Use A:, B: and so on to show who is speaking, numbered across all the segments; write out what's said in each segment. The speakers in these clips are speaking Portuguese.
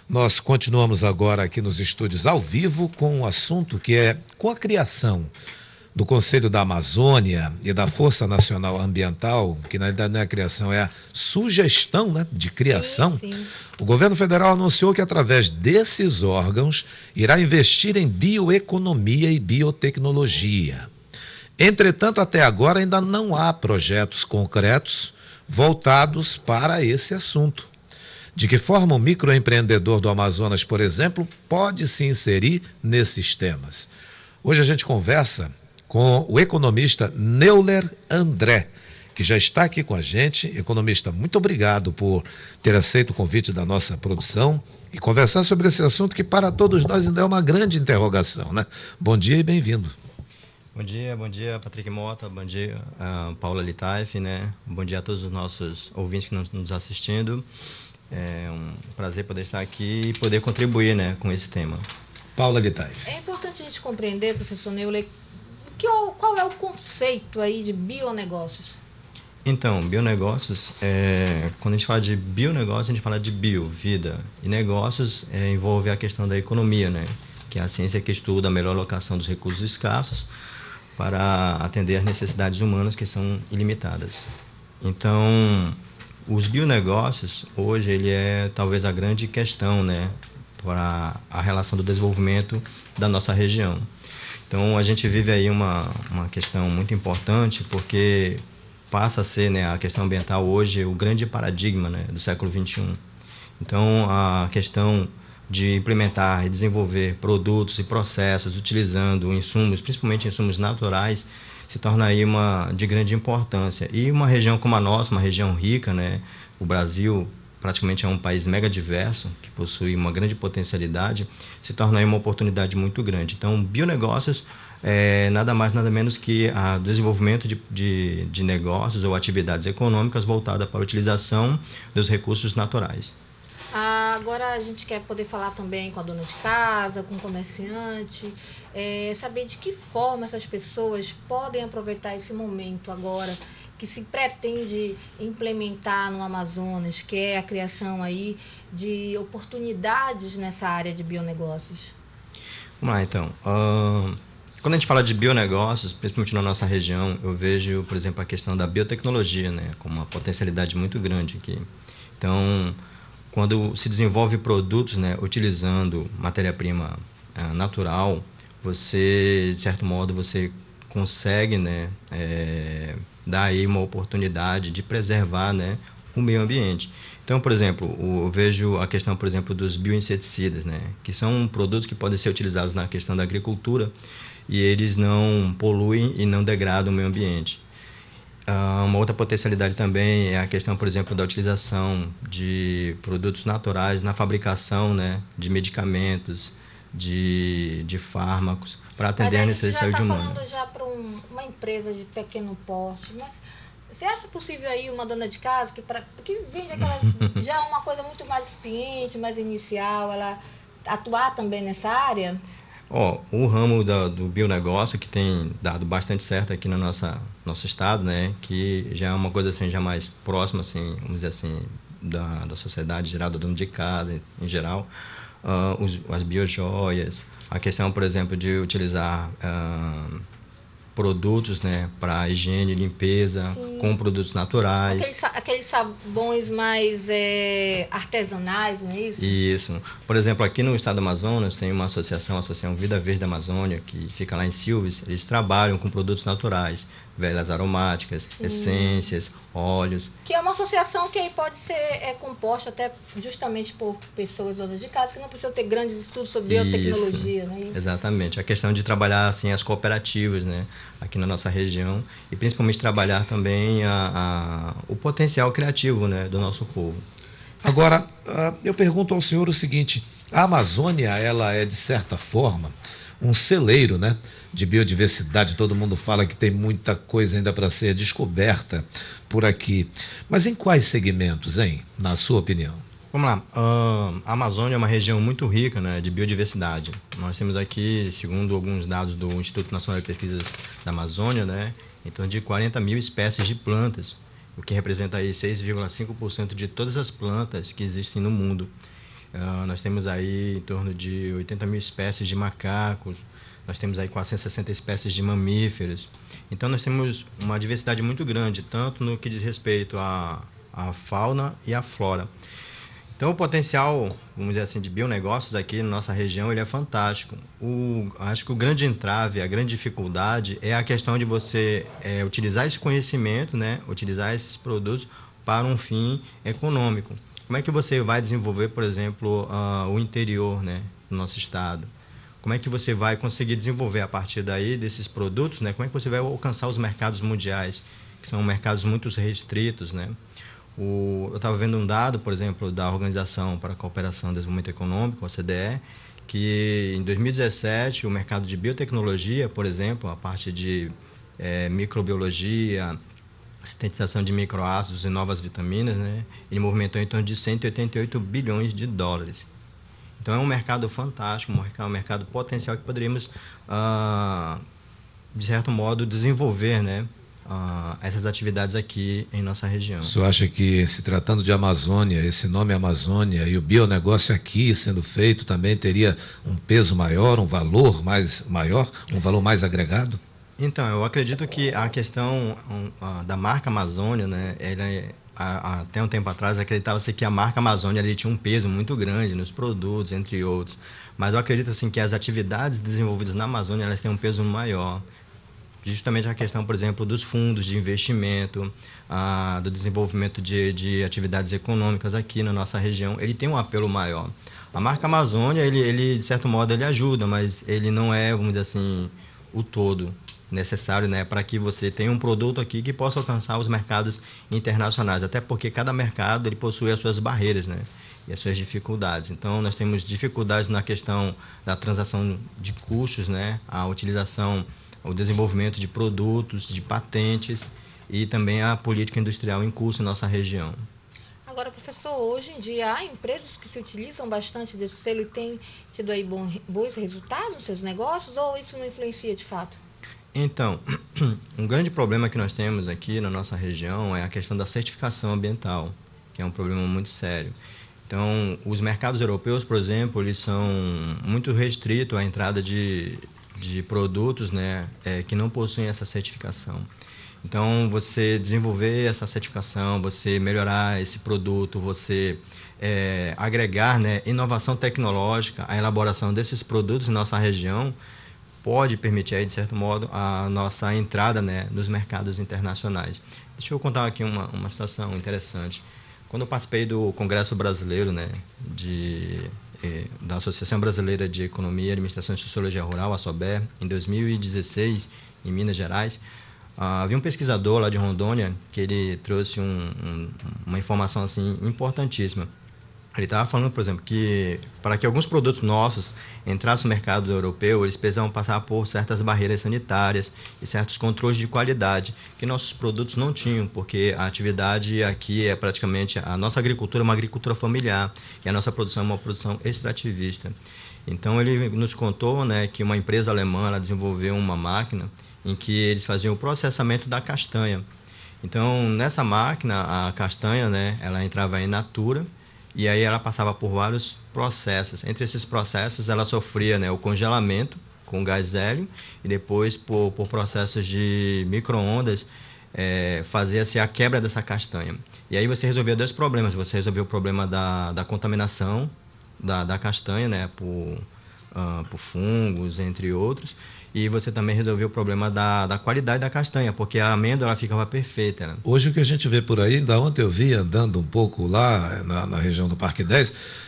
A: Nós continuamos agora aqui nos estúdios ao vivo com um assunto que é com a criação do Conselho da Amazônia e da Força Nacional Ambiental, que na verdade não é a criação, é a sugestão, né, de criação.
B: Sim, sim.
A: O governo federal anunciou que através desses órgãos irá investir em bioeconomia e biotecnologia. Entretanto, até agora ainda não há projetos concretos voltados para esse assunto. De que forma o microempreendedor do Amazonas, por exemplo, pode se inserir nesses temas? Hoje a gente conversa com o economista Neuler André, que já está aqui com a gente. Economista, muito obrigado por ter aceito o convite da nossa produção e conversar sobre esse assunto que para todos nós ainda é uma grande interrogação, né? Bom dia e bem-vindo.
C: Bom dia, Patrick Mota, bom dia, Paula Litaif, né? Bom dia a todos os nossos ouvintes que estão nos assistindo. É um prazer poder estar aqui e poder contribuir, né, com esse tema.
A: Paula Litaif.
B: É importante a gente compreender, professor Neuler, qual é o conceito aí de bionegócios?
C: Então, bionegócios, quando a gente fala de bionegócios, a gente fala de bio, vida. E negócios envolve a questão da economia, né? Que é a ciência que estuda a melhor alocação dos recursos escassos para atender às necessidades humanas que são ilimitadas. Então, os bionegócios, hoje, ele é talvez a grande questão, né, para a relação do desenvolvimento da nossa região. Então, a gente vive aí uma questão muito importante, porque passa a ser, né, a questão ambiental hoje o grande paradigma, né, do século XXI. Então, a questão de implementar e desenvolver produtos e processos utilizando insumos, principalmente insumos naturais, se torna aí de grande importância. E uma região como a nossa, uma região rica, né? O Brasil praticamente é um país mega diverso, que possui uma grande potencialidade, se torna aí uma oportunidade muito grande. Então, bionegócios é nada mais, nada menos que o desenvolvimento de negócios ou atividades econômicas voltadas para a utilização dos recursos naturais.
B: Agora a gente quer poder falar também com a dona de casa, com o comerciante, saber de que forma essas pessoas podem aproveitar esse momento agora que se pretende implementar no Amazonas, que é a criação aí de oportunidades nessa área de bionegócios.
C: Vamos lá, então. Quando a gente fala de bionegócios, principalmente na nossa região, eu vejo, por exemplo, a questão da biotecnologia, né, como uma potencialidade muito grande aqui. Então, quando se desenvolve produtos, né, utilizando matéria-prima natural, você, de certo modo, você consegue, né, dar aí uma oportunidade de preservar, né, o meio ambiente. Então, por exemplo, eu vejo a questão, por exemplo, dos bioinseticidas, né, que são produtos que podem ser utilizados na questão da agricultura e eles não poluem e não degradam o meio ambiente. Uma outra potencialidade também é a questão, por exemplo, da utilização de produtos naturais na fabricação, né, de medicamentos, de fármacos, para atender a necessidade humana.
B: Mas a gente já está falando já para uma empresa de pequeno porte, mas você acha possível aí uma dona de casa que vende aquelas, já uma coisa muito mais incipiente, mais inicial, ela atuar também nessa área?
C: O ramo do bionegócio, que tem dado bastante certo aqui no nosso estado, né, que já é uma coisa assim, já mais próxima, assim, vamos dizer assim, da sociedade geral, do dono de casa em geral, as biojoias, a questão, por exemplo, de utilizar produtos, né, para higiene e limpeza. Sim. Com produtos naturais.
B: Aqueles sabões mais artesanais, não é isso?
C: Isso. Por exemplo, aqui no estado do Amazonas tem uma associação, a Associação Vida Verde da Amazônia, que fica lá em Silves. Eles trabalham com produtos naturais, velas aromáticas, sim, essências, óleos.
B: Que é uma associação que aí pode ser composta até justamente por pessoas donas de casa que não precisam ter grandes estudos sobre biotecnologia, não é isso?
C: Exatamente. A questão de trabalhar assim as cooperativas, né, aqui na nossa região e principalmente trabalhar também o potencial criativo, né, do nosso povo.
A: Agora, eu pergunto ao senhor o seguinte: a Amazônia, ela é de certa forma um celeiro, né, de biodiversidade. Todo mundo fala que tem muita coisa ainda para ser descoberta por aqui. Mas em quais segmentos, hein, na sua opinião?
C: Vamos lá. A Amazônia é uma região muito rica, né, de biodiversidade. Nós temos aqui, segundo alguns dados do Instituto Nacional de Pesquisas da Amazônia, né, em torno de 40 mil espécies de plantas, o que representa aí 6,5% de todas as plantas que existem no mundo. Nós temos aí em torno de 80 mil espécies de macacos, nós temos aí 460 espécies de mamíferos. Então, nós temos uma diversidade muito grande, tanto no que diz respeito à fauna e à flora. Então, o potencial, vamos dizer assim, de bionegócios aqui na nossa região, ele é fantástico. Acho que o grande entrave, a grande dificuldade é a questão de você utilizar esse conhecimento, né, utilizar esses produtos para um fim econômico. Como é que você vai desenvolver, por exemplo, o interior, né, do nosso estado? Como é que você vai conseguir desenvolver a partir daí desses produtos, né? Como é que você vai alcançar os mercados mundiais, que são mercados muito restritos, né? Eu estava vendo um dado, por exemplo, da Organização para a Cooperação e Desenvolvimento Econômico, a OCDE, que em 2017 o mercado de biotecnologia, por exemplo, a parte de microbiologia, sintetização de microácidos e novas vitaminas, né? Ele movimentou em torno de 188 bilhões de dólares. Então, é um mercado fantástico, um mercado potencial que poderíamos, de certo modo, desenvolver, né, essas atividades aqui em nossa região.
A: O senhor acha que, se tratando de Amazônia, esse nome Amazônia e o bionegócio aqui sendo feito também teria um peso maior, um valor mais maior, um valor mais agregado?
C: Então, eu acredito que a questão da marca Amazônia, né, até um tempo atrás acreditava-se que a marca Amazônia ali tinha um peso muito grande nos produtos, entre outros. Mas eu acredito assim, que as atividades desenvolvidas na Amazônia elas têm um peso maior. Justamente a questão, por exemplo, dos fundos de investimento, do desenvolvimento de atividades econômicas aqui na nossa região, ele tem um apelo maior. A marca Amazônia, ele de certo modo, ele ajuda, mas ele não é, vamos dizer assim, o todo necessário, né, para que você tenha um produto aqui que possa alcançar os mercados internacionais, até porque cada mercado ele possui as suas barreiras, né, e as suas dificuldades. Então, nós temos dificuldades na questão da transação de custos, né, a utilização, o desenvolvimento de produtos, de patentes e também a política industrial em curso em nossa região.
B: Agora, professor, hoje em dia há empresas que se utilizam bastante desse selo e têm tido aí bons resultados nos seus negócios, ou isso não influencia de fato?
C: Então, um grande problema que nós temos aqui na nossa região é a questão da certificação ambiental, que é um problema muito sério. Então, os mercados europeus, por exemplo, eles são muito restritos à entrada de produtos, né, que não possuem essa certificação. Então, você desenvolver essa certificação, você melhorar esse produto, você agregar, né, inovação tecnológica à elaboração desses produtos em nossa região, pode permitir, aí, de certo modo, a nossa entrada, né, nos mercados internacionais. Deixa eu contar aqui uma situação interessante. Quando eu participei do Congresso Brasileiro, né, da Associação Brasileira de Economia, Administração e Sociologia Rural, a SOBER, em 2016, em Minas Gerais, havia um pesquisador lá de Rondônia que ele trouxe uma informação assim, importantíssima. Ele estava falando, por exemplo, que para que alguns produtos nossos entrassem no mercado europeu, eles precisavam passar por certas barreiras sanitárias e certos controles de qualidade que nossos produtos não tinham, porque a atividade aqui é praticamente, a nossa agricultura é uma agricultura familiar e a nossa produção é uma produção extrativista. Então, ele nos contou, né, que uma empresa alemã ela desenvolveu uma máquina em que eles faziam o processamento da castanha. Então, nessa máquina, a castanha, né, ela entrava in natura, e aí ela passava por vários processos. Entre esses processos, ela sofria, né, o congelamento com gás hélio e depois, por processos de micro-ondas, fazia-se a quebra dessa castanha. E aí você resolvia dois problemas. Você resolveu o problema da contaminação da castanha, né, por fungos, entre outros. E você também resolveu o problema da qualidade da castanha, porque a amêndoa ela ficava perfeita, né?
A: Hoje o que a gente vê por aí, da ontem eu vi andando um pouco lá na região do Parque 10,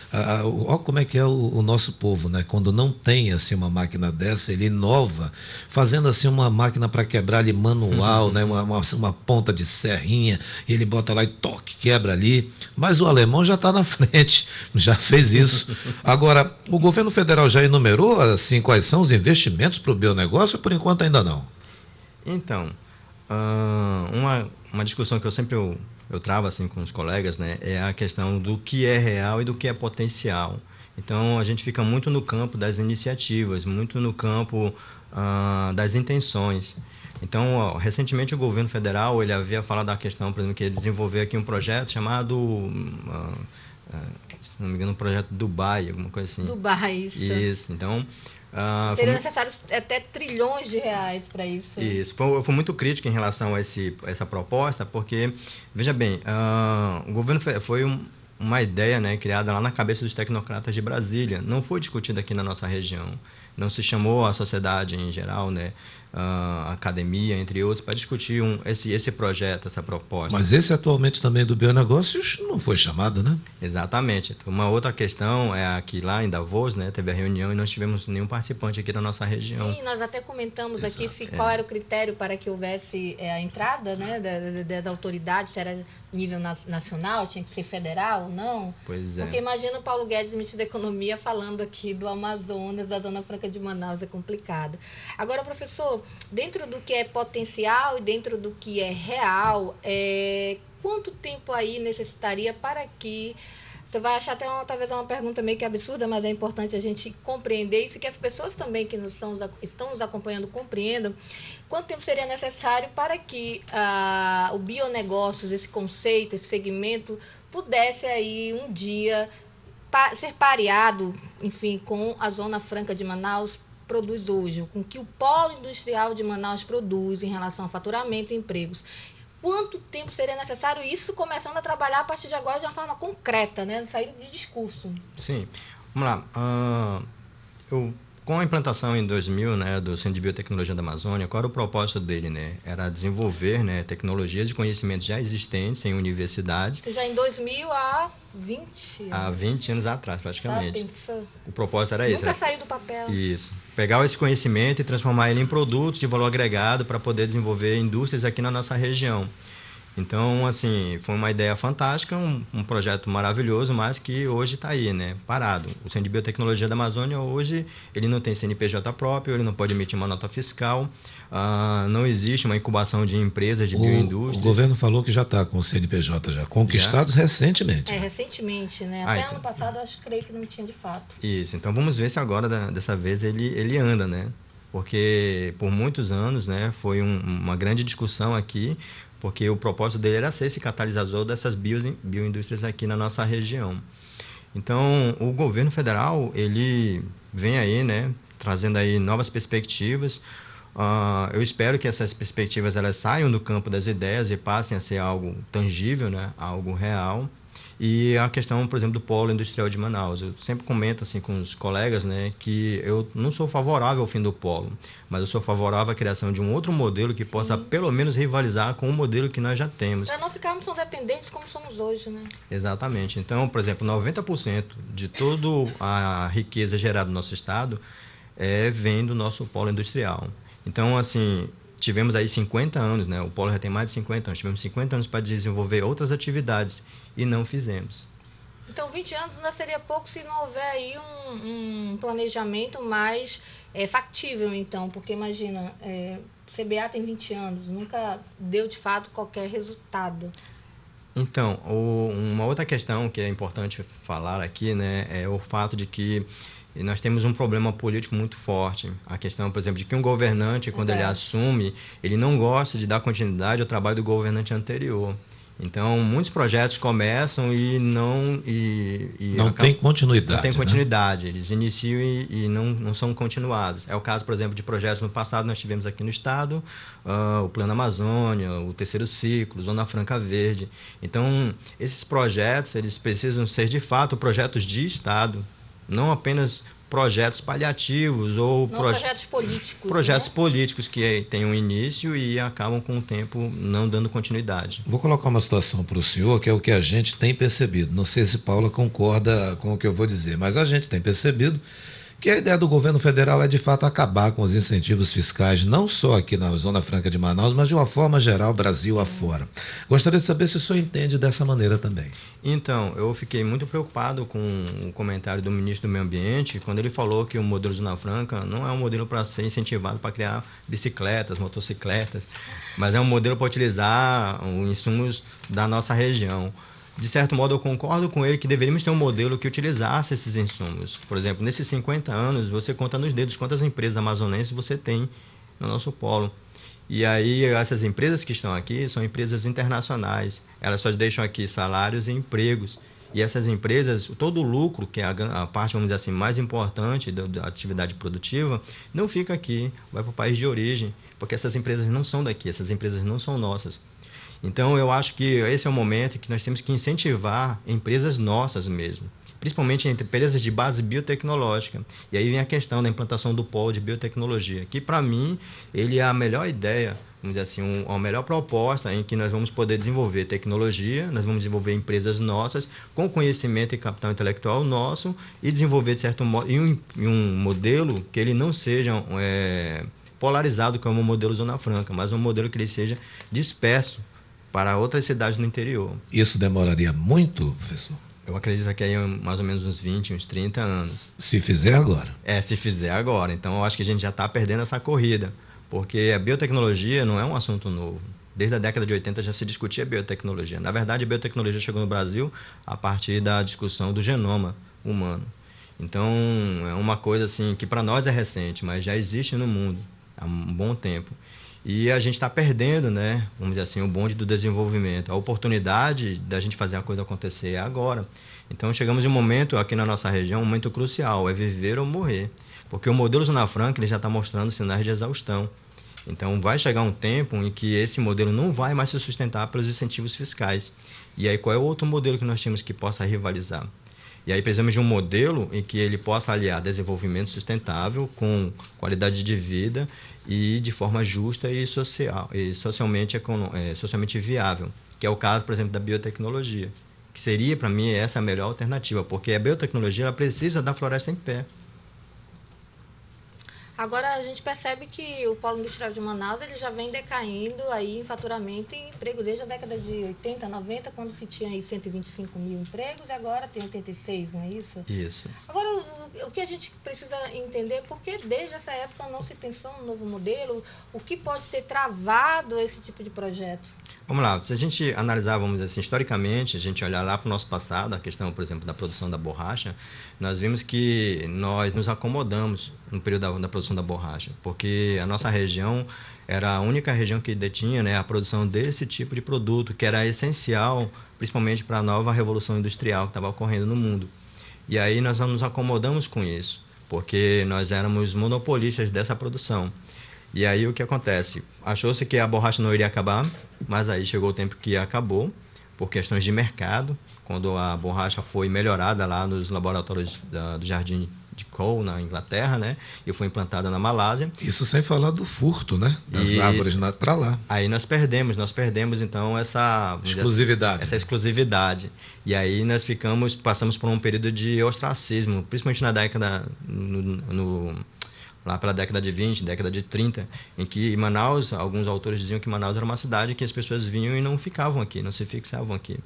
A: olha como é que é o nosso povo, né? Quando não tem assim, uma máquina dessa, ele inova, fazendo assim uma máquina para quebrar ali manual, né? Uma ponta de serrinha, e ele bota lá e toque, quebra ali. Mas o alemão já está na frente, já fez isso. Agora, o governo federal já enumerou assim, quais são os investimentos para o bionegócio? Por enquanto ainda não.
C: Então, uma discussão que eu sempre eu travo assim com os colegas, né, é a questão do que é real e do que é potencial. Então, a gente fica muito no campo das iniciativas, muito no campo das intenções. Então, recentemente o governo federal ele havia falado da questão, por exemplo, que ele desenvolveu aqui um projeto chamado se não me engano, um projeto Dubai, alguma coisa assim.
B: Dubai, isso.
C: Isso, então...
B: Seria necessário até trilhões de reais para isso.
C: Isso, foi muito crítico em relação a essa proposta, porque, veja bem, o governo foi uma ideia, né, criada lá na cabeça dos tecnocratas de Brasília, não foi discutida aqui na nossa região, não se chamou a sociedade em geral, né, a academia, entre outros, para discutir esse projeto, essa proposta.
A: Mas esse atualmente também do Bionegócios não foi chamado, né?
C: Exatamente. Uma outra questão é que lá em Davos, né, teve a reunião e não tivemos nenhum participante aqui da nossa região.
B: Sim, nós até comentamos
A: Exato,
B: aqui qual era o critério para que houvesse a entrada, né, das autoridades, se era nível nacional, tinha que ser federal ou não.
C: Pois é.
B: Porque imagina o Paulo Guedes, ministro da Economia, falando aqui do Amazonas, da Zona Franca de Manaus, é complicado. Agora, professor, dentro do que é potencial e dentro do que é real, quanto tempo aí necessitaria para que... Você vai achar até talvez uma pergunta meio que absurda, mas é importante a gente compreender isso, que as pessoas também que estão nos acompanhando compreendam. Quanto tempo seria necessário para que o bionegócios, esse conceito, esse segmento, pudesse aí um dia ser pareado, enfim, com a Zona Franca de Manaus produz hoje, com o que o polo industrial de Manaus produz em relação a faturamento e empregos? Quanto tempo seria necessário isso começando a trabalhar a partir de agora de uma forma concreta, né? Sair de discurso.
C: Sim. Vamos lá. Com a implantação em 2000, né, do Centro de Biotecnologia da Amazônia, qual era o propósito dele, né? Era desenvolver, né, tecnologias e conhecimentos já existentes em universidades.
B: Isso já em 2000 há 20 anos.
C: Há 20 anos atrás, praticamente.
B: Já pensou?
C: O propósito era esse.
B: Nunca saiu do papel.
C: Isso. Pegar esse conhecimento e transformar ele em produtos de valor agregado para poder desenvolver indústrias aqui na nossa região. Então, assim, foi uma ideia fantástica, um projeto maravilhoso, mas que hoje está aí, né, parado. O Centro de Biotecnologia da Amazônia, hoje, ele não tem CNPJ próprio, ele não pode emitir uma nota fiscal, não existe uma incubação de empresas de bioindústria.
A: O governo falou que já está com o CNPJ já, conquistados recentemente.
B: Recentemente, né? Até ano passado, creio que não tinha de fato.
C: Isso, então vamos ver se agora, dessa vez, ele anda, né? Porque por muitos anos, né, foi uma grande discussão aqui, porque o propósito dele era ser esse catalisador dessas bioindústrias aqui na nossa região. Então, o governo federal, ele vem aí, né, trazendo aí novas perspectivas. Eu espero que essas perspectivas elas saiam do campo das ideias e passem a ser algo tangível, né, algo real. E a questão, por exemplo, do polo industrial de Manaus. Eu sempre comento assim com os colegas, né, que eu não sou favorável ao fim do polo, mas eu sou favorável à criação de um outro modelo que possa, pelo menos, rivalizar com o modelo que nós já temos.
B: Para não ficarmos tão dependentes como somos hoje, né?
C: Exatamente. Então, por exemplo, 90% de toda a riqueza gerada no nosso estado vem do nosso polo industrial. Então, assim, tivemos aí 50 anos, né? O polo já tem mais de 50 anos. Tivemos 50 anos para desenvolver outras atividades e não fizemos.
B: Então, 20 anos ainda seria pouco se não houver aí um planejamento mais factível, então, porque imagina, CBA tem 20 anos, nunca deu de fato qualquer resultado.
C: Então, uma outra questão que é importante falar aqui, né, é o fato de que nós temos um problema político muito forte. A questão, por exemplo, de que um governante, quando ele assume, ele não gosta de dar continuidade ao trabalho do governante anterior. Então, muitos projetos começam e não
A: tem continuidade.
C: Não tem continuidade. Né? Eles iniciam e não são continuados. É o caso, por exemplo, de projetos no passado, nós tivemos aqui no estado o Plano Amazônia, o Terceiro Ciclo, Zona Franca Verde. Então, esses projetos, eles precisam ser, de fato, projetos de estado, não apenas projetos paliativos ou
B: projetos políticos.
C: Projetos
B: né?
C: políticos que têm um início e acabam com o tempo não dando continuidade.
A: Vou colocar uma situação para o senhor, que é o que a gente tem percebido. Não sei se Paula concorda com o que eu vou dizer, mas a gente tem percebido que a ideia do governo federal é, de fato, acabar com os incentivos fiscais, não só aqui na Zona Franca de Manaus, mas de uma forma geral, Brasil afora. Gostaria de saber se o senhor entende dessa maneira também.
C: Então, eu fiquei muito preocupado com o comentário do ministro do Meio Ambiente, quando ele falou que o modelo Zona Franca não é um modelo para ser incentivado para criar bicicletas, motocicletas, mas é um modelo para utilizar os insumos da nossa região. De certo modo, eu concordo com ele que deveríamos ter um modelo que utilizasse esses insumos. Por exemplo, nesses 50 anos, você conta nos dedos quantas empresas amazonenses você tem no nosso polo. E aí, essas empresas que estão aqui são empresas internacionais. Elas só deixam aqui salários e empregos. E essas empresas, todo o lucro, que é a parte, vamos dizer assim, mais importante da atividade produtiva, não fica aqui, vai para o país de origem, porque essas empresas não são daqui, essas empresas não são nossas. Então, eu acho que esse é o momento em que nós temos que incentivar empresas nossas mesmo, principalmente entre empresas de base biotecnológica. E aí vem a questão da implantação do polo de biotecnologia, que para mim ele é a melhor ideia, vamos dizer assim, a melhor proposta em que nós vamos poder desenvolver tecnologia, nós vamos desenvolver empresas nossas com conhecimento e capital intelectual nosso e desenvolver, de certo modo, em um modelo que ele não seja polarizado como o modelo Zona Franca, mas um modelo que ele seja disperso para outras cidades no interior.
A: Isso demoraria muito, professor?
C: Eu acredito que aí mais ou menos uns 20, uns 30 anos.
A: Se fizer agora?
C: Se fizer agora. Então, eu acho que a gente já está perdendo essa corrida, porque a biotecnologia não é um assunto novo. Desde a década de 80 já se discutia biotecnologia. Na verdade, a biotecnologia chegou no Brasil a partir da discussão do genoma humano. Então, é uma coisa assim que para nós é recente, mas já existe no mundo há um bom tempo. E a gente está perdendo, né, vamos dizer assim, o bonde do desenvolvimento. A oportunidade da gente fazer a coisa acontecer é agora. Então, chegamos em um momento aqui na nossa região, um momento crucial, é viver ou morrer. Porque o modelo Zona Franca ele já está mostrando sinais de exaustão. Então, vai chegar um tempo em que esse modelo não vai mais se sustentar pelos incentivos fiscais. E aí, qual é o outro modelo que nós temos que possa rivalizar? E aí precisamos de um modelo em que ele possa aliar desenvolvimento sustentável com qualidade de vida e de forma justa e socialmente viável, que é o caso, por exemplo, da biotecnologia, que seria, para mim, essa a melhor alternativa, porque a biotecnologia ela precisa da floresta em pé.
B: Agora a gente percebe que o polo industrial de Manaus ele já vem decaindo aí em faturamento e emprego desde a década de 80, 90, quando se tinha aí 125 mil empregos, e agora tem 86, não é isso?
C: Isso.
B: Agora, o que a gente precisa entender é porque desde essa época não se pensou no novo modelo, o que pode ter travado esse tipo de projeto?
C: Vamos lá, se a gente analisar, vamos dizer assim, historicamente, a gente olhar lá para o nosso passado, a questão, por exemplo, da produção da borracha, nós vimos que nós nos acomodamos no período da produção da borracha, porque a nossa região era a única região que detinha, né, a produção desse tipo de produto, que era essencial, principalmente para a nova revolução industrial que estava ocorrendo no mundo. E aí nós nos acomodamos com isso, porque nós éramos monopolistas dessa produção. E aí o que acontece? Achou-se que a borracha não iria acabar, mas aí chegou o tempo que acabou, por questões de mercado, quando a borracha foi melhorada lá nos laboratórios do Jardim de Cole, na Inglaterra, né? E foi implantada na Malásia.
A: Isso sem falar do furto, né? Das árvores para lá.
C: Aí nós perdemos então essa
A: exclusividade.
C: Essa exclusividade. E aí nós passamos por um período de ostracismo, principalmente na década lá pela década de 20, década de 30, em que Manaus, alguns autores diziam que Manaus era uma cidade que as pessoas vinham e não ficavam aqui, não se fixavam aqui.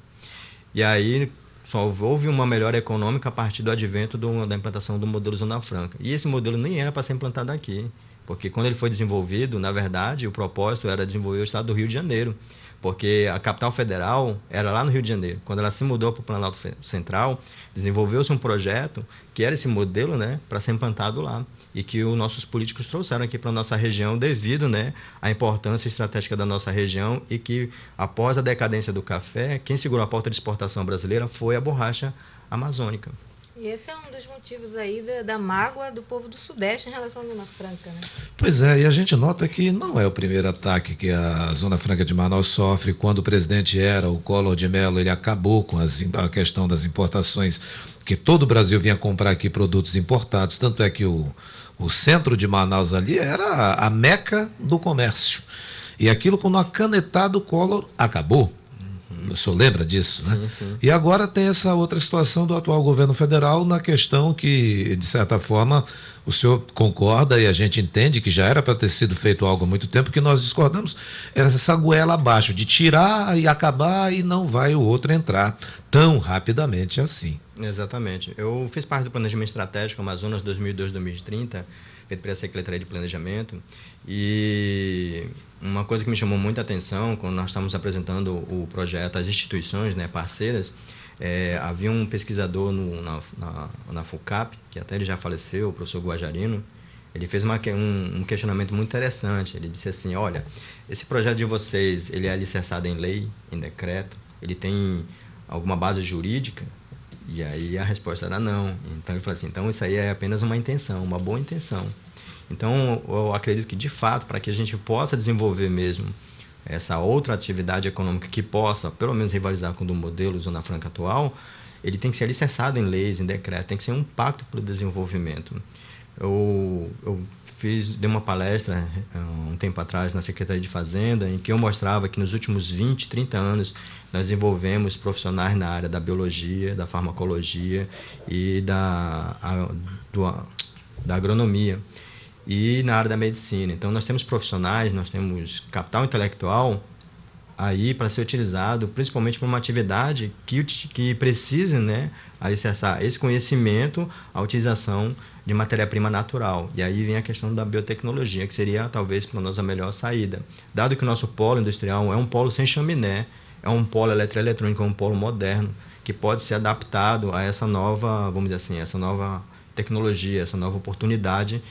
C: E aí só houve uma melhora econômica a partir do advento da implantação do modelo Zona Franca. E esse modelo nem era para ser implantado aqui, porque quando ele foi desenvolvido, na verdade, o propósito era desenvolver o estado do Rio de Janeiro, porque a capital federal era lá no Rio de Janeiro. Quando ela se mudou para o Planalto Central, desenvolveu-se um projeto que era esse modelo, né, para ser implantado lá, e que os nossos políticos trouxeram aqui para a nossa região devido, né, à importância estratégica da nossa região, e que após a decadência do café, quem segurou a pauta de exportação brasileira foi a borracha amazônica.
B: E esse é um dos motivos aí da mágoa do povo do Sudeste em relação à Zona Franca, né?
A: Pois é, e a gente nota que não é o primeiro ataque que a Zona Franca de Manaus sofre. Quando o presidente era o Collor de Mello, ele acabou com a questão das importações, porque todo o Brasil vinha comprar aqui produtos importados, tanto é que o centro de Manaus ali era a meca do comércio. E aquilo, quando a canetada do Collor, acabou. O senhor lembra disso, né?
C: Sim, sim.
A: E agora tem essa outra situação do atual governo federal na questão que, de certa forma, o senhor concorda e a gente entende que já era para ter sido feito algo há muito tempo, que nós discordamos, essa goela abaixo, de tirar e acabar e não vai o outro entrar tão rapidamente assim.
C: Exatamente. Eu fiz parte do planejamento estratégico Amazonas 2002-2030, feito pela Secretaria de Planejamento, e uma coisa que me chamou muita atenção quando nós estávamos apresentando o projeto às instituições, né, parceiras, havia um pesquisador na FUCAP, que até ele já faleceu, o professor Guajarino. Ele fez um questionamento muito interessante. Ele disse assim: olha, esse projeto de vocês, ele é alicerçado em lei, em decreto, ele tem alguma base jurídica? E aí a resposta era não. Então ele falou assim, então isso aí é apenas uma intenção, uma boa intenção. Então eu acredito que de fato, para que a gente possa desenvolver mesmo essa outra atividade econômica que possa, pelo menos, rivalizar com o do modelo Zona Franca atual, ele tem que ser alicerçado em leis, em decreto, tem que ser um pacto para o desenvolvimento. Eu dei uma palestra um tempo atrás na Secretaria de Fazenda, em que eu mostrava que nos últimos 20, 30 anos nós desenvolvemos profissionais na área da biologia, da farmacologia e da agronomia e na área da medicina. Então nós temos profissionais, nós temos capital intelectual aí para ser utilizado principalmente para uma atividade que precise, né, alicerçar esse conhecimento, a utilização de matéria-prima natural. E aí vem a questão da biotecnologia, que seria talvez para nós a melhor saída. Dado que o nosso polo industrial é um polo sem chaminé, é um polo eletroeletrônico, é um polo moderno, que pode ser adaptado a essa nova, vamos dizer assim, essa nova tecnologia, essa nova oportunidade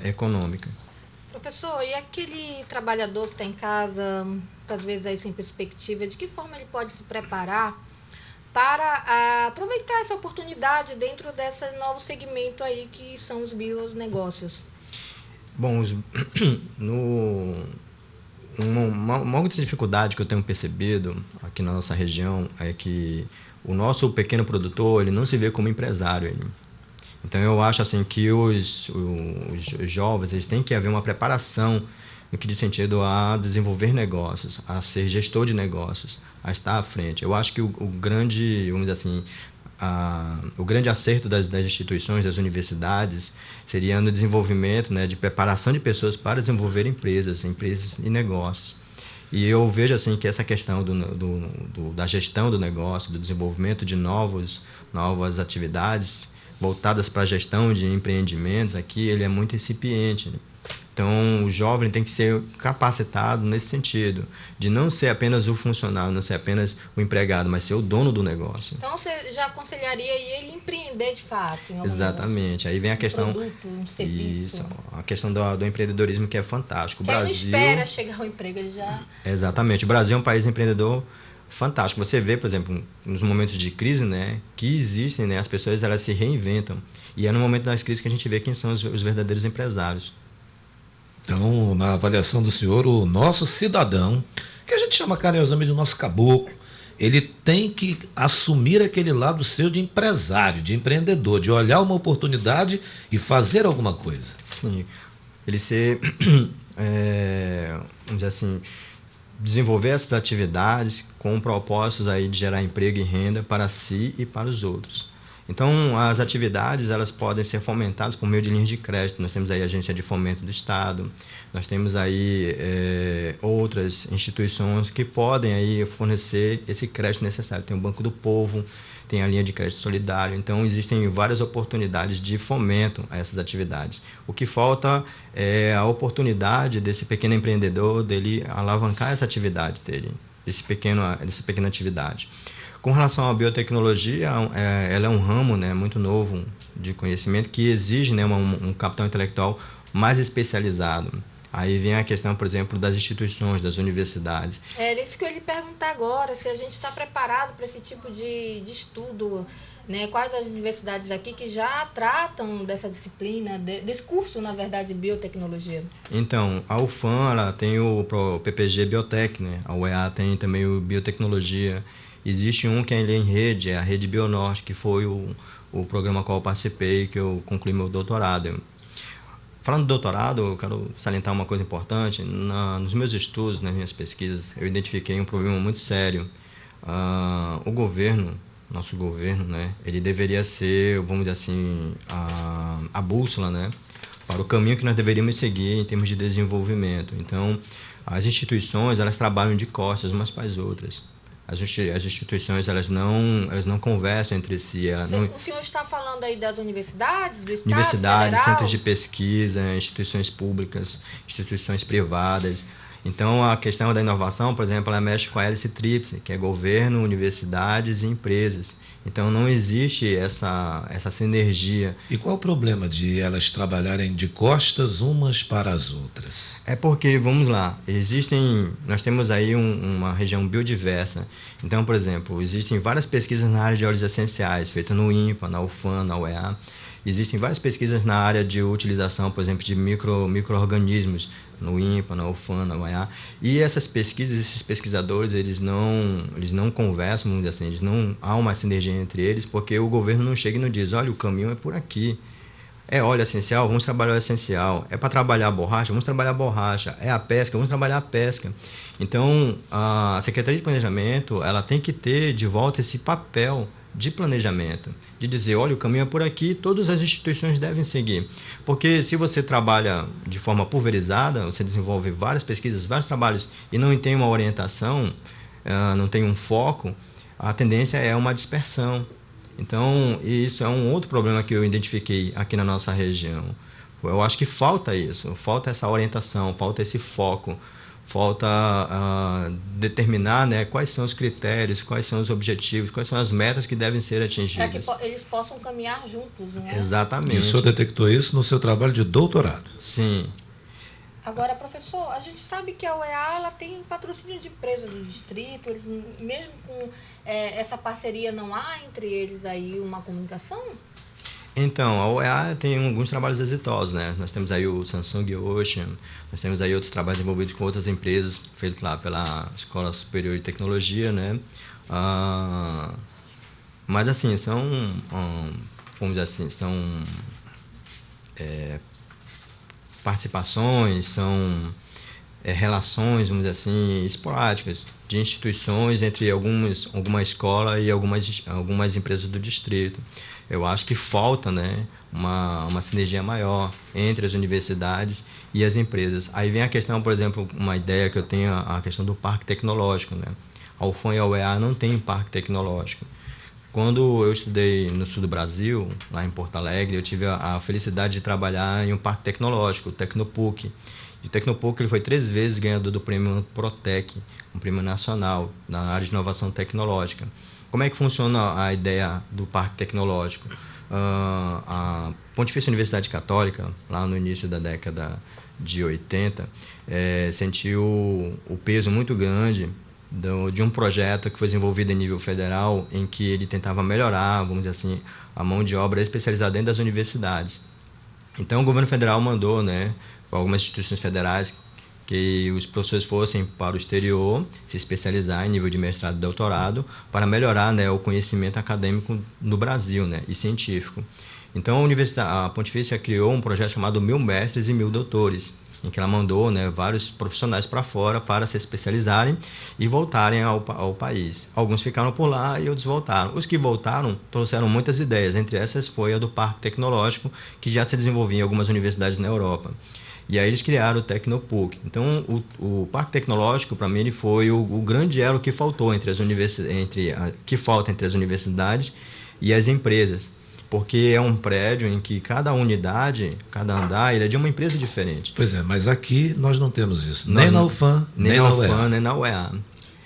C: econômica.
B: Professor, e aquele trabalhador que está em casa, muitas vezes aí sem perspectiva, de que forma ele pode se preparar para aproveitar essa oportunidade dentro desse novo segmento aí que são os bionegócios?
C: Bom, uma outra dificuldade que eu tenho percebido aqui na nossa região é que o nosso pequeno produtor, ele não se vê como empresário. Então eu acho assim que os jovens, eles têm que haver uma preparação no que diz sentido a desenvolver negócios, a ser gestor de negócios, a estar à frente. Eu acho que o grande, vamos dizer assim, o grande acerto das instituições, das universidades, seria no desenvolvimento, né, de preparação de pessoas para desenvolver empresas e negócios. E eu vejo assim que essa questão da gestão do negócio, do desenvolvimento de novas atividades voltadas para a gestão de empreendimentos, aqui ele é muito incipiente, né? Então, o jovem tem que ser capacitado nesse sentido, de não ser apenas o funcionário, não ser apenas o empregado, mas ser o dono do negócio.
B: Então, você já aconselharia ele empreender de fato? Em algum
C: Exatamente. Aí vem a questão...
B: produto, um serviço.
C: Isso, a questão do empreendedorismo, que é fantástico. O
B: que
C: Brasil...
B: ele não espera chegar ao emprego, ele já...
C: Exatamente. O Brasil é um país empreendedor fantástico. Você vê, por exemplo, nos momentos de crise, né, que existem, né, as pessoas elas se reinventam. E é no momento das crises que a gente vê quem são os verdadeiros empresários.
A: Então, na avaliação do senhor, o nosso cidadão, que a gente chama carinhosamente de nosso caboclo, ele tem que assumir aquele lado seu de empresário, de empreendedor, de olhar uma oportunidade e fazer alguma coisa.
C: Sim. Ele ser, vamos dizer assim, desenvolver essas atividades com propósitos aí de gerar emprego e renda para si e para os outros. Então, as atividades elas podem ser fomentadas por meio de linhas de crédito. Nós temos aí a Agência de Fomento do Estado, nós temos aí outras instituições que podem aí fornecer esse crédito necessário. Tem o Banco do Povo, tem a linha de crédito solidário. Então, existem várias oportunidades de fomento a essas atividades. O que falta é a oportunidade desse pequeno empreendedor, dele alavancar essa atividade dele, dessa pequena atividade. Com relação à biotecnologia, ela é um ramo, né, muito novo de conhecimento que exige, né, um capital intelectual mais especializado. Aí vem a questão, por exemplo, das instituições, das universidades.
B: É isso que eu ia lhe perguntar agora, se a gente está preparado para esse tipo de estudo, né? Quais as universidades aqui que já tratam dessa disciplina, desse curso, na verdade, de biotecnologia?
C: Então, a UFAM ela tem o PPG Biotech, né? A UEA tem também o Biotecnologia. Existe um que é em rede, é a Rede Bionorte, que foi o programa ao qual eu participei, que eu concluí meu doutorado. Falando do doutorado, eu quero salientar uma coisa importante. Nos meus estudos, nas minhas pesquisas, eu identifiquei um problema muito sério. O governo, nosso governo, né, ele deveria ser, vamos dizer assim, a bússola, né, para o caminho que nós deveríamos seguir em termos de desenvolvimento. Então, as instituições, elas trabalham de costas umas para as outras. As instituições elas não conversam entre si.
B: O senhor está falando aí das universidades, do Estado,
C: universidades,
B: federal?
C: centros de pesquisa, instituições públicas, instituições privadas. Então, a questão da inovação, por exemplo, ela mexe com a hélice tríplice, que é governo, universidades e empresas. Então, não existe essa sinergia.
A: E qual o problema de elas trabalharem de costas umas para as outras?
C: É porque, vamos lá, nós temos aí uma região biodiversa. Então, por exemplo, existem várias pesquisas na área de óleos essenciais, feitas no INPA, na UFAM, na UEA. Existem várias pesquisas na área de utilização, por exemplo, de micro-organismos, no INPA, na UFAM, na UEA. E essas pesquisas, esses pesquisadores, eles não conversam, vamos dizer assim, não há uma sinergia entre eles, porque o governo não chega e não diz, olha, o caminho é por aqui. É óleo essencial? Vamos trabalhar o essencial. É para trabalhar a borracha? Vamos trabalhar a borracha. É a pesca? Vamos trabalhar a pesca. Então, a Secretaria de Planejamento, ela tem que ter de volta esse papel de planejamento, de dizer, olha, o caminho é por aqui, todas as instituições devem seguir. Porque se você trabalha de forma pulverizada, você desenvolve várias pesquisas, vários trabalhos e não tem uma orientação, não tem um foco, a tendência é uma dispersão. Então, isso é um outro problema que eu identifiquei aqui na nossa região. Eu acho que falta isso, falta essa orientação, falta esse foco, falta determinar, né, quais são os critérios, quais são os objetivos, quais são as metas que devem ser atingidas.
B: Para que eles possam caminhar juntos, né?
C: Exatamente.
A: E o senhor detectou isso no seu trabalho de doutorado?
C: Sim.
B: Agora, professor, a gente sabe que a UEA ela tem patrocínio de empresas do distrito, eles, mesmo com essa parceria, não há entre eles aí uma comunicação?
C: Então, a UEA tem alguns trabalhos exitosos, né? Nós temos aí o Samsung Ocean, nós temos aí outros trabalhos envolvidos com outras empresas, feitos lá pela Escola Superior de Tecnologia, né? Mas, assim, vamos dizer assim, são participações, são relações, vamos dizer assim, esporádicas de instituições entre alguma escola e algumas empresas do distrito. Eu acho que falta, né, uma sinergia maior entre as universidades e as empresas. Aí vem a questão, por exemplo, uma ideia que eu tenho, a questão do parque tecnológico, né? A UFAM e a UEA não tem parque tecnológico. Quando eu estudei no sul do Brasil, lá em Porto Alegre, eu tive a felicidade de trabalhar em um parque tecnológico, o Tecnopuc. E o Tecnopuc ele foi 3 vezes ganhador do prêmio Protec, um prêmio nacional na área de inovação tecnológica. Como é que funciona a ideia do parque tecnológico? A Pontifícia Universidade Católica, lá no início da década de 80, sentiu o peso muito grande de um projeto que foi desenvolvido em nível federal, em que ele tentava melhorar, vamos dizer assim, a mão de obra especializada dentro das universidades. Então, o governo federal mandou, né, para algumas instituições federais que os professores fossem para o exterior se especializar em nível de mestrado e doutorado para melhorar, né, o conhecimento acadêmico no Brasil, né, e científico. Então, a Pontifícia criou um projeto chamado 1000 Mestres e 1000 Doutores, em que ela mandou, né, vários profissionais para fora para se especializarem e voltarem ao país. Alguns ficaram por lá e outros voltaram. Os que voltaram trouxeram muitas ideias, entre essas foi a do Parque Tecnológico, que já se desenvolvia em algumas universidades na Europa. E aí eles criaram o Tecnopuc. Então, o Parque Tecnológico, para mim, ele foi o grande elo que faltou entre as universidades e as empresas. Porque é um prédio em que cada unidade, cada andar, ele é de uma empresa diferente.
A: Pois é, mas aqui nós não temos isso. Nem na UFAM, nem na UEA.
C: Nem na UEA.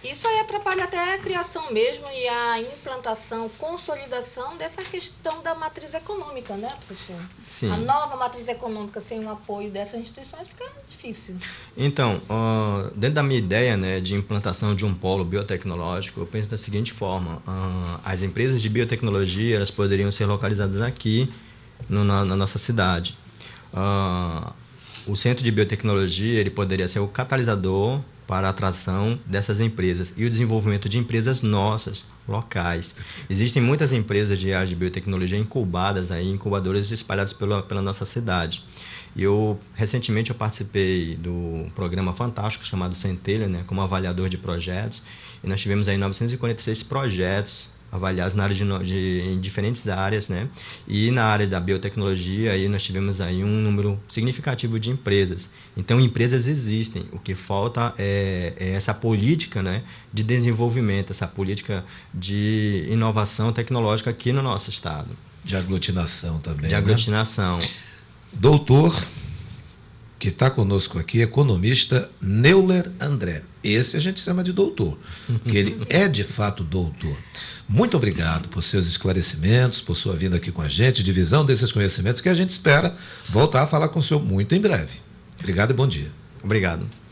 B: Isso aí atrapalha até a criação mesmo e a implantação, consolidação dessa questão da matriz econômica, né, professor?
C: Sim.
B: A nova matriz econômica sem o apoio dessas instituições fica difícil.
C: Então, dentro da minha ideia, né, de implantação de um polo biotecnológico, eu penso da seguinte forma: as empresas de biotecnologia elas poderiam ser localizadas aqui na nossa cidade. O Centro de Biotecnologia ele poderia ser o catalisador para a atração dessas empresas e o desenvolvimento de empresas nossas, locais. Existem muitas empresas de área de biotecnologia incubadas, incubadoras espalhadas pela nossa cidade. E recentemente eu participei do programa fantástico chamado Centelha, né, como avaliador de projetos, e nós tivemos aí 946 projetos avaliados na área em diferentes áreas, né? E na área da biotecnologia aí nós tivemos aí um número significativo de empresas. Então, empresas existem. O que falta é essa política, né, de desenvolvimento, essa política de inovação tecnológica aqui no nosso estado.
A: De aglutinação também.
C: De aglutinação.
A: Doutor, que está conosco aqui, economista Neuler André. Esse a gente chama de doutor, porque ele é de fato doutor. Muito obrigado por seus esclarecimentos, por sua vinda aqui com a gente, divisão desses conhecimentos, que a gente espera voltar a falar com o senhor muito em breve. Obrigado e bom dia.
C: Obrigado.